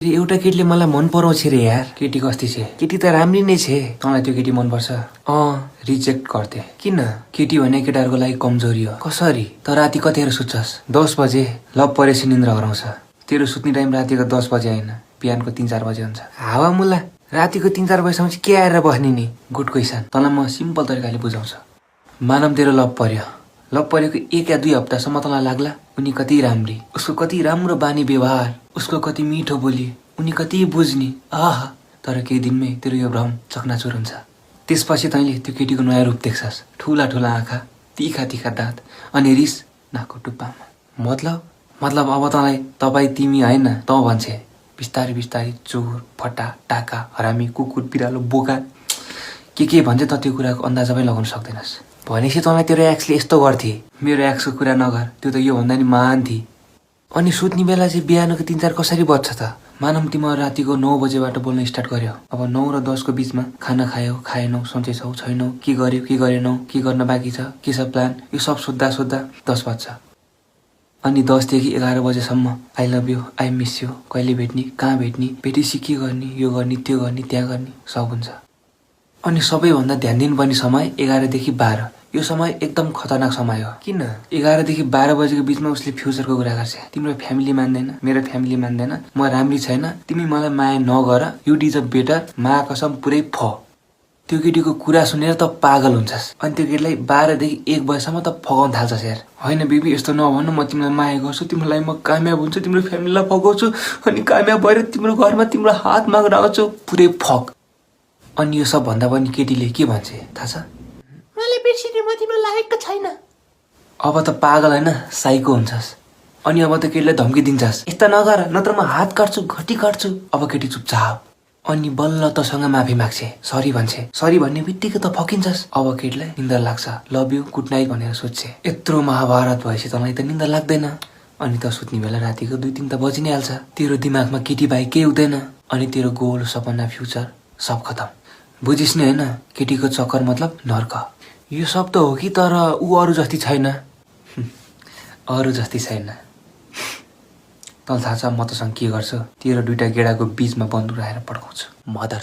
एउटा केटीले मलाई मन पराउँछ रे यार। केटी कस्ती छ? केटी त राम्री नै छ। तँलाई त्यो केटी मन पर्छ? रिजेक्ट गर्थे। किन? केटी भने केटाहरूको लागि कमजोरी हो। कसरी? त राति कतिखेर सुत्छस्? 10 बजे। लभ परेपछि निन्द्रा हराउँछ। तेरो सुत्ने टाइम रातिको 10 बजे होइन, बिहानको 3-4 बजे हुन्छ। हावा मुला, रातिको 3-4 बजेसम्म चाहिँ के आएर बस्ने नि? Good question. तँलाई म सिम्पल तरिकाले बुझाउँछु। मानव तेरो लभ पर्यो। लभ परेको 1 या 2 हप्तासम्म तँलाई लाग्ला उनी कति राम्री, उसको कति राम्रो बानी व्यवहार, उसको कति मिठो बोली, उनी कति बुझ्ने। आहा, तर केही दिनमै तेरो यो भ्रम चकनाचुर हुन्छ। त्यसपछि तैँले त्यो केटीको नयाँ रूप देख्छस्। ठुला ठुला आँखा, तीखा तीखा दाँत अनि रिस नाकको टुप्पामा। मतलब अब तँलाई तपाईँ तिमी होइन तँ भन्छे। बिस्तारी बिस्तारी चोर, फटा, टाका, हरामी, कुकुर, बिरालो, बोका के भन्छ त त्यो कुराको अन्दाजा पनि लगाउन सक्दैनस्। भनेपछि तँलाई तेरो एक्सले यस्तो गर्थे। मेरो एक्सको कुरा नगर, त्यो त यो भन्दा नि महान थिए। अनि सुत्ने बेला चाहिँ बिहानको 3-4 कसरी बज्छ त? मानव तिम्रो रातिको 9 बजेबाट बोल्न स्टार्ट गर्यो। अब 9 र 10 को बिचमा खाना खायौ, खाएनौ, सन्चै छौ, छैनौ, के गर्यो, के गरेनौ, के गर्न बाँकी छ, के छ प्लान, यो सब सोद्धा 10 बज्छ। अनि 10 देखि 11 बजेसम्म I love you, I miss you, कहिले भेट्ने, कहाँ भेट्ने, भेटेपछि के गर्ने, यो गर्ने, त्यो गर्ने, त्यहाँ गर्ने, सब हुन्छ। अनि सबैभन्दा ध्यान दिनुपर्ने समय 11 देखि 12। यो समय एकदम खतरनाक समय हो। किन? 11 देखि 12 बजेको बिचमा उसले फ्युचरको कुरा गर्छ। तिम्रो फ्यामिली मान्दैन, मेरो फ्यामिली मान्दैन, म राम्री छैन, तिमी मलाई माया नगर, यु डिजर्भ बेटर, मा कसम पुरै फ। त्यो केटीको कुरा सुनेर त पागल हुन्छस्। अनि त्यो केटीलाई 12 देखि 1 बजेसम्म त फगाउन थाल्छस् यार। होइन बेबी यस्तो नभन्नु, म तिमीलाई माया गर्छु, तिमीलाई म कामयाब हुन्छु, तिम्रो फ्यामिलीलाई फगाउँछु, अनि कामयाब भएर तिम्रो घरमा तिम्रो हात माग्न आउँछु, पुरै फक। अनि यो सब भन्दा पनि केटीले के भन्छ थाहा छ? मैले बिर्सिने, म तिम्रो लायकको छैन। अब त पागल होइन, साइको हुन्छस्। अनि अब त केटीलाई धम्की दिन्छस्, यस्ता नगर नत्र म हात काट्छु, घटी काट्छु। अब केटी चुपचाप। अनि बल्ल तसँग माफी माग्छे, सरी भन्छे। सरी भन्ने बित्तिकै त फकिन्छस्। अब केटीलाई निन्द्रा लाग्छ। लभ यू, गुड नाइट भनेर सोध्छे। यत्रो महाभारत भएपछि तँलाई त निन्द्रा लाग्दैन। अनि त सुत्ने बेला रातिको 2-3 त बजि नै हाल्छ। तेरो दिमागमा केटी बाहेक केही हुँदैन। अनि तेरो गोल, सपना, फ्युचर सब खतम। बुझिस् नि होइन? केटीको चक्कर मतलब नर्क। यो सब त हो कि तर ऊ अरू जस्ती छैन। अरू जस्ती छैन। तँलाई थाहा छ म तसँग के गर्छु? तेरो 2टा गेडाको बिचमा बन्दुक राखेर पड्काउँछु। मदर